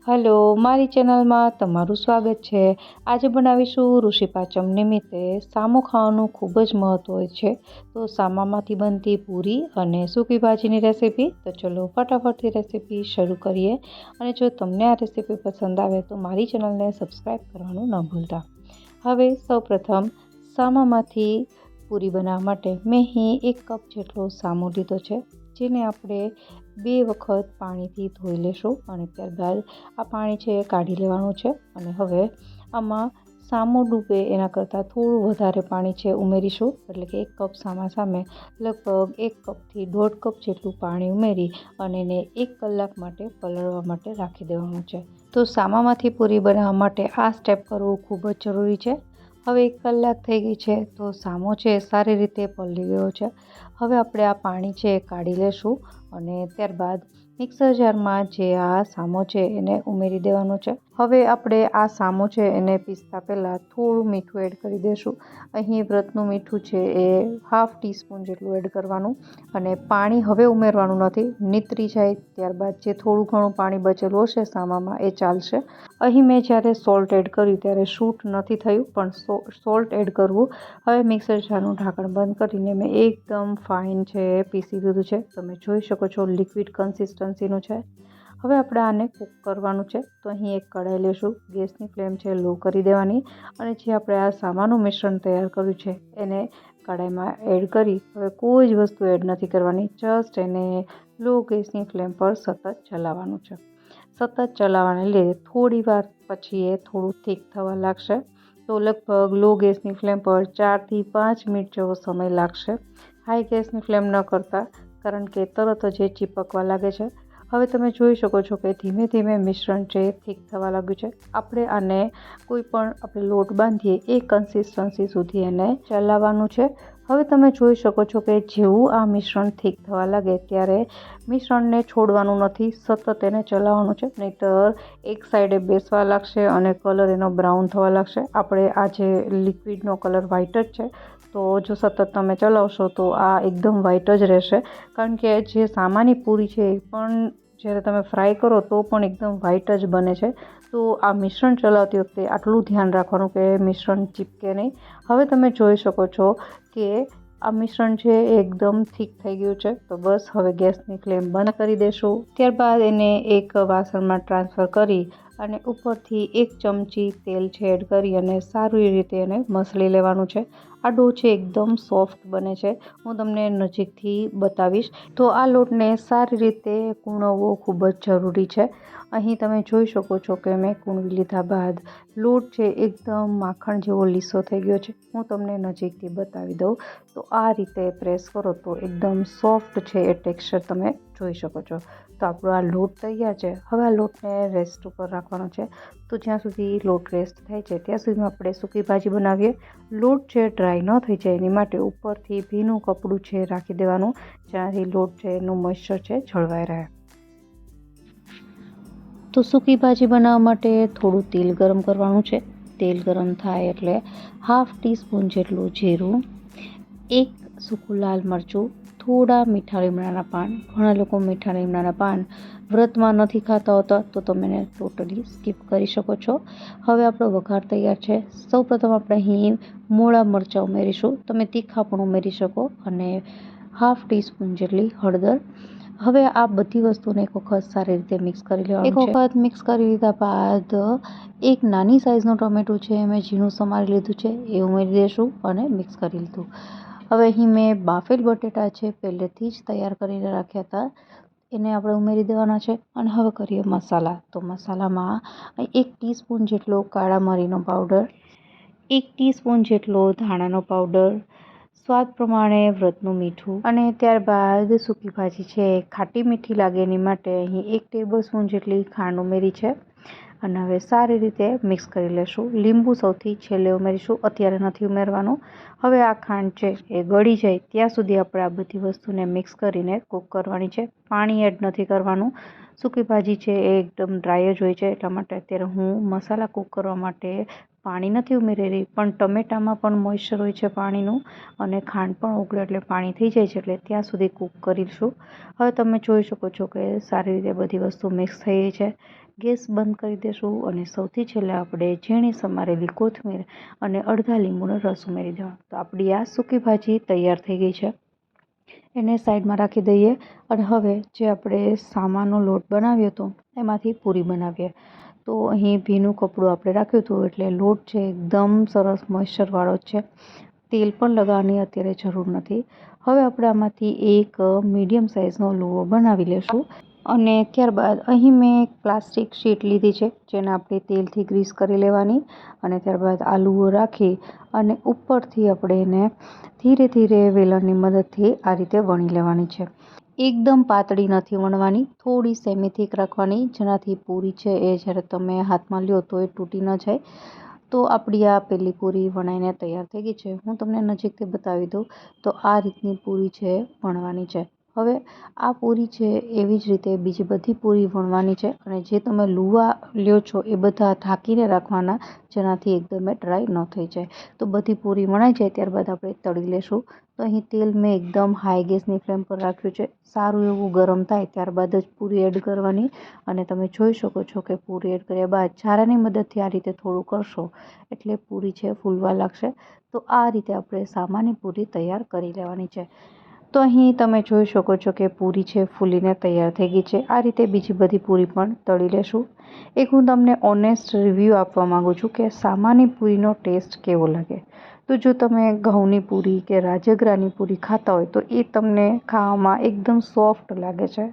Hello, મારી ચેનલમાં તમારું સ્વાગત છે। આજે બનાવીશું ઋષિ પાંચમ નિમિત્તે સામો ખાવાનું ખૂબ જ મહત્વ હોય છે। તો સામામાંથી બનતી પૂરી અને સૂકી ભાજીની રેસીપી। તો ચલો ફટાફટથી રેસીપી શરૂ કરીએ। અને જો તમને આ રેસીપી પસંદ આવે તો મારી ચેનલને સબસ્ક્રાઈબ કરવાનું ન ભૂલતા। હવે સૌપ્રથમ સામામાંથી પૂરી બનાવવા માટે મેં અહીં 1 કપ જેટલો સામો લીધો છે, જેને આપણે 2 વખત પાણીથી ધોઈ લેશું અને ત્યારબાદ આ પાણી છે એ કાઢી લેવાનું છે। અને હવે આમાં સામો ડૂબે એના કરતાં થોડું વધારે પાણી છે ઉમેરીશું, એટલે કે 1 કપ સામા સામે લગભગ 1 કપથી 1.5 કપ જેટલું પાણી ઉમેરી અને એને 1 કલાક માટે પલળવા માટે રાખી દેવાનું છે। તો સામામાંથી પૂરી બનાવવા માટે આ સ્ટેપ કરવું ખૂબ જ જરૂરી છે। હવે 1 કલાક થઈ ગઈ છે, તો સામો છે સારી રીતે પલળી ગયો છે। હવે આપણે આ પાણી છે એ કાઢી લેશું અને ત્યારબાદ મિક્સર જારમાં જે આ સામો છે એને ઉમેરી દેવાનો છે। હવે આપણે આ સામો છે એને પીસતા પહેલાં થોડું મીઠું એડ કરી દઈશું। અહીં વ્રતનું મીઠું છે એ 1/2 ટીસ્પૂન જેટલું એડ કરવાનું અને પાણી હવે ઉમેરવાનું નથી, નીતરી જાય ત્યારબાદ જે થોડું ઘણું પાણી બચેલું હશે સામામાં એ ચાલશે। અહીં મેં જ્યારે સોલ્ટ એડ કર્યું ત્યારે શૂટ નથી થયું, પણ સોલ્ટ એડ કરવું। હવે મિક્સર જારનું ઢાંકણ બંધ કરીને મેં એકદમ ફાઇન છે પીસી લીધું છે। તમે જોઈ શકો છો લિક્વિડ કન્સિસ્ટન્સીનું છે। હવે આપણે આને કૂક કરવાનું છે। તો અહીં એક કઢાઈ લેશું, ગેસની ફ્લેમ છે લો કરી દેવાની અને જે આપણે આ સામાનું મિશ્રણ તૈયાર કર્યું છે એને કઢાઈમાં એડ કરી હવે કોઈ જ વસ્તુ એડ નથી કરવાની, જસ્ટ એને લો ગેસની ફ્લેમ પર સતત ચલાવવાનું છે। સતત ચલાવવાને લીધે થોડી વાર પછી એ થોડું થીક થવા લાગશે। તો લગભગ લો ગેસની ફ્લેમ પર 4 થી 5 મિનિટ જેવો સમય લાગશે, હાઈ ગેસની ફ્લેમ ન કરતા, કારણ કે તરત જ એ ચીપકવા લાગે છે। હવે તમે જોઈ શકો છો કે ધીમે ધીમે મિશ્રણ છે થીક થવા લાગ્યું છે। આપણે આને કોઈ પણ આપણે લોટ બાંધીએ એ કન્સિસ્ટન્સી સુધી એને ચલાવવાનું છે। હવે તમે જોઈ શકો છો કે જેવું આ મિશ્રણ થીક થવા લાગે ત્યારે મિશ્રણને છોડવાનું નથી, સતત એને ચલાવવાનું છે, નહીંતર એક સાઈડે બેસવા લાગશે અને કલર એનો બ્રાઉન થવા લાગશે। આપણે આ જે લિક્વિડનો કલર વ્હાઈટ જ છે, તો જો સતત તમે ચલાવશો તો આ એકદમ વ્હાઈટ જ રહેશે, કારણ કે જે સામાની પૂરી છે એ પણ જ્યારે તમે ફ્રાય કરો તો પણ એકદમ વ્હાઈટ જ બને છે। તો આ મિશ્રણ ચલાવતી વખતે આટલું ધ્યાન રાખવાનું કે મિશ્રણ ચીપકે નહીં। હવે તમે જોઈ શકો છો કે આ મિશ્રણ છે એ એકદમ થીક થઈ ગયું છે, તો બસ હવે ગેસની ફ્લેમ બંધ કરી દેશું। ત્યારબાદ એને એક વાસણમાં ટ્રાન્સફર કરી અને ઉપરથી 1 ચમચી તેલ છે એડ કરી અને સારી રીતે એને મસળી લેવાનું છે। આ ડો છે એકદમ સોફ્ટ બને છે, હું તમને નજીકથી બતાવીશ। તો આ લોટને સારી રીતે કૂણવવો ખૂબ જ જરૂરી છે। અહીં તમે જોઈ શકો છો કે મેં કૂણવી લીધા બાદ લોટ છે એકદમ માખણ જેવો લીસો થઈ ગયો છે। હું તમને નજીકથી બતાવી દઉં તો આ રીતે પ્રેસ કરો તો એકદમ સોફ્ટ છે એ ટેક્સચર તમે જોઈ શકો છો। તો આપણો આ લોટ તૈયાર છે। હવે આ લોટને રેસ્ટ ઉપર રાખવાનો છે। તો જ્યાં સુધી લોટ રેસ્ટ થાય છે ત્યાં સુધીમાં આપણે સૂકી ભાજી બનાવીએ। લોટ છે ડ્રાય ન થઈ જાય એની માટે ઉપરથી ભીનું કપડું છે રાખી દેવાનું, જ્યાંથી લોટ છે એનું મોઇસ્ચર છે જળવાઈ રહે। તો સૂકી ભાજી બનાવવા માટે થોડું તેલ ગરમ કરવાનું છે। તેલ ગરમ થાય એટલે 1/2 ટીસ્પૂન જેટલું જીરું, 1 સૂકું લાલ મરચું, થોડા મીઠા લીમડાના પાન। ઘણા લોકો મીઠા લીમડાના પાન વ્રતમાં નથી ખાતા હોતા, તો તમે એને ટોટલી સ્કીપ કરી શકો છો। હવે આપણો વઘાર તૈયાર છે। સૌપ્રથમ આપણે અહીં મોળા મરચાં ઉમેરીશું, તમે તીખા પણ ઉમેરી શકો, અને 1/2 ટીસ્પૂન જેટલી હળદર। હવે આ બધી વસ્તુને એક વખત સારી રીતે મિક્સ કરી લેવાનું છે। એક વખત મિક્સ કરી લીધા બાદ 1 નાની સાઇઝનું ટમેટું છે મેં ઝીણું સમારી લીધું છે એ ઉમેરી દઈશું અને મિક્સ કરી લીધું। હવે અહીં મેં બાફેલ બટેટા છે પહેલેથી જ તૈયાર કરીને રાખ્યા હતા, એને આપણે ઉમેરી દેવાના છે। અને હવે કરીએ મસાલા। તો મસાલામાં 1 ટીસ્પૂન જેટલો કાળા મરીનો પાવડર, 1 ટીસ્પૂન જેટલો ધાણાનો પાવડર, સ્વાદ પ્રમાણે વ્રતનું મીઠું, અને ત્યારબાદ સૂકી ભાજી છે ખાટી મીઠી લાગે એની માટે અહીં 1 ટેબલસ્પૂન જેટલી ખાંડ ઉમેરી છે અને હવે સારી રીતે મિક્સ કરી લેશું। લીંબુ સૌથી છેલ્લે ઉમેરીશું, અત્યારે નથી ઉમેરવાનું। હવે આ ખાંડ છે એ ગળી જાય ત્યાં સુધી આપણે આ બધી વસ્તુને મિક્સ કરીને કૂક કરવાની છે, પાણી એડ નથી કરવાનું। સૂકી ભાજી છે એ એકદમ ડ્રાય જ હોય છે, એટલા માટે અત્યારે હું મસાલા કૂક કરવા માટે પાણી નથી ઉમેરી રહી, પણ ટમેટામાં પણ મોઇસ્ચર હોય છે પાણીનું, અને ખાંડ પણ ઓગળે એટલે પાણી થઈ જાય છે, એટલે ત્યાં સુધી કૂક કરીશું। હવે તમે જોઈ શકો છો કે સારી રીતે બધી વસ્તુ મિક્સ થઈ ગઈ છે। ગેસ બંધ કરી દઈશું અને સૌથી છેલ્લે આપણે ઝીણી સમારેલી કોથમીર અને અડધા લીંબુનો રસ ઉમેરી દેવાનો. તો આપણી આ સૂકી ભાજી તૈયાર થઈ ગઈ છે. એને સાઈડમાં રાખી દઈએ અને હવે જે આપણે સામાનો લોટ બનાવ્યો હતો એમાંથી પૂરી બનાવીએ. તો અહીં ભીનું કપડું આપણે રાખ્યું હતું એટલે લોટ છે એકદમ સરસ મોઇશ્ચરવાળો છે. તેલ પણ લગાવવાની અત્યારે જરૂર નથી. હવે આપણે આમાંથી એક મીડિયમ સાઇઝનો લુવો બનાવી લેશું અને ત્યારબાદ અહીં મેં એક પ્લાસ્ટિક શીટ લીધી છે જેને આપણે તેલથી ગ્રીસ કરી લેવાની અને ત્યારબાદ આ લુવો રાખી અને ઉપરથી આપણે એને ધીરે ધીરે વેલણની મદદથી આ રીતે વણી લેવાની છે. એકદમ પાતળી નથી વણવાની, થોડી સેમી થીક રાખવાની જેનાથી પૂરી છે એ જ્યારે તમે હાથમાં લ્યો તો એ તૂટી ન જાય. તો આપણી આ પેલી પૂરી વણાઈને તૈયાર થઈ ગઈ છે. હું તમને નજીકથી બતાવી દઉં તો આ રીતની પૂરી છે વણવાની છે. હવે આ પૂરી છે એવી જ રીતે બીજી બધી પૂરી વણવાની છે અને જે તમે લુવા લ્યો છો એ બધા ઢાંકીને રાખવાના જેનાથી એકદમ ડ્રાય ન થઈ જાય. તો બધી પૂરી વણાઈ જાય ત્યારબાદ આપણે તળી લેશું. તો અહીં તેલ મેં એકદમ હાઈ ગેસની ફ્લેમ પર રાખ્યું છે. સારું એવું ગરમ થાય ત્યારબાદ જ પૂરી એડ કરવાની અને તમે જોઈ શકો છો કે પૂરી એડ કર્યા બાદ છારાની મદદથી આ રીતે થોડું કરશો એટલે પૂરી છે ફૂલવા લાગશે. તો આ રીતે આપણે સામાની પૂરી તૈયાર કરી લેવાની છે. તો અહીં તમે જોઈ શકો છો કે પૂરી છે ફૂલીને તૈયાર થઈ ગઈ છે. આ રીતે બીજી બધી પૂરી પણ તળી લેશું. એક હું તમને ઓનેસ્ટ રિવ્યૂ આપવા માગું છું કે સામાની પૂરીનો ટેસ્ટ કેવો લાગે. તો જો તમે ઘઉંની પૂરી કે રાજગરાની પૂરી ખાતા હોય તો એ તમને ખાવામાં એકદમ સોફ્ટ લાગે છે.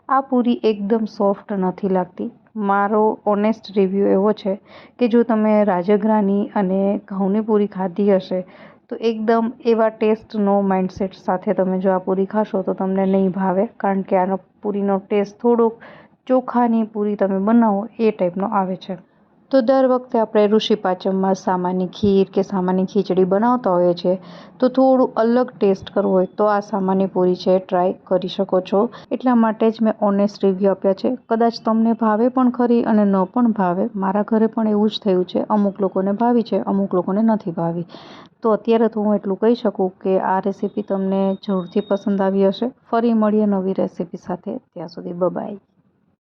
આ પૂરી એકદમ સોફ્ટ નથી લાગતી. મારો ઓનેસ્ટ રિવ્યૂ એવો છે કે જો તમે રાજગરાની અને ઘઉંની પૂરી ખાધી હશે તો એકદમ એવા ટેસ્ટનો માઇન્ડસેટ સાથે તમે જો આ પૂરી ખાશો તો તમને નહીં ભાવે, કારણ કે આનો પૂરીનો ટેસ્ટ થોડોક ચોખાની પૂરી તમે બનાવો એ ટાઈપનો આવે છે. તો દર વખતે આપણે ઋષિ પાંચમમાં સામાની ખીર કે સામાની ખીચડી બનાવતા હોઈએ છીએ તો થોડું અલગ ટેસ્ટ કરવો હોય તો આ સામાની પૂરી છે ટ્રાય કરી શકો છો. એટલા માટે જ મેં ઓનેસ્ટ રિવ્યૂ આપ્યા છે. કદાચ તમને ભાવે પણ ખરી અને ન પણ ભાવે. મારા ઘરે પણ એવું જ થયું છે. અમુક લોકોને ભાવી છે, અમુક લોકોને નથી ભાવી. તો અત્યારે તો હું એટલું કહી શકું કે આ રેસીપી તમને જરૂરથી પસંદ આવી હશે. ફરી મળીએ નવી રેસીપી સાથે. ત્યાં સુધી બાય.